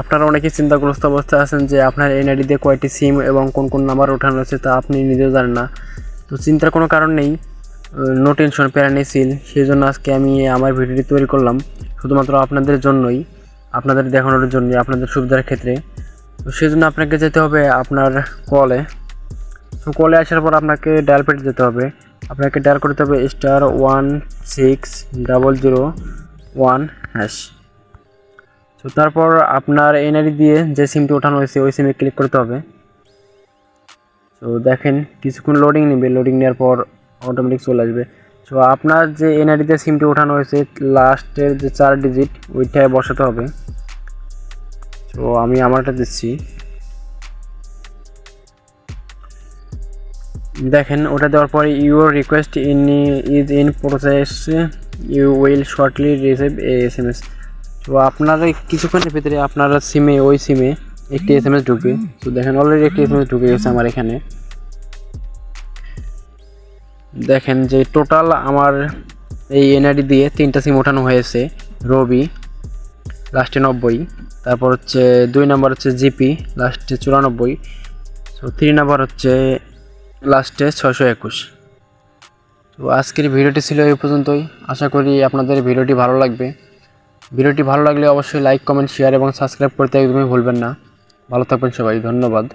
আপনারা অনেকেই চিন্তাগ্রস্ত অবস্থায় আছেন যে আপনার এনআইডি দিয়ে কয়টি সিম এবং কোন কোন নাম্বার ওঠানো আছে তা আপনি নিজেও জানেন না। তো চিন্তার কোনো কারণ নেই, নো টেনশন, প্যারা নেই সিল। সেই জন্য আজকে আমি আমার ভিডিওটি তৈরি করলাম শুধুমাত্র আপনাদের জন্যই, আপনাদের দেখানোর জন্যই, আপনাদের সুবিধার ক্ষেত্রে। তো সেই জন্য আপনাকে যেতে হবে আপনার কলে। তো কলে আসার পর আপনাকে ডায়াল প্যাডে যেতে হবে। আপনাকে ডায়াল করতে হবে *16001#। তো তারপর আপনার এনআইডি দিয়ে যে সিমটি ওঠানো হয়েছে ওই সিমে ক্লিক করতে হবে। তো দেখেন কিছুক্ষণ লোডিং নেবে, লোডিং নেওয়ার পর অটোমেটিক চলে আসবে। তো আপনার যে এনআইডি দিয়ে সিমটি ওঠানো হয়েছে লাস্টের যে 4 ডিজিট ওইটায় বসাতে হবে। তো আমি আমারটা দিচ্ছি, দেখেন ওটা দেওয়ার পরে your request is in process, you will shortly receive a SMS। তো আপনারা কিছুক্ষণের ভিতরে আপনারা ওই সিমে একটি SMS ঢুকবে। তো দেখেন অলরেডি একটি SMS ঢুকে গেছে আমার এখানে। দেখেন যে টোটাল আমার এই এনআইডি দিয়ে 3টা সিম ওঠানো হয়েছে। রবি লাস্টে 90, তারপর হচ্ছে 2 নাম্বার হচ্ছে জিপি লাস্টে 94, তো 3 নাম্বার হচ্ছে লাস্টে 621। তো আজকের ভিডিওটি ছিল এই পর্যন্তই। আশা করি আপনাদের ভিডিওটি ভালো লাগবে। ভিডিওটি ভালো লাগলে অবশ্যই লাইক, কমেন্ট, শেয়ার এবং সাবস্ক্রাইব করতে একদমই ভুলবেন না। ভালো থাকবেন সবাই, ধন্যবাদ।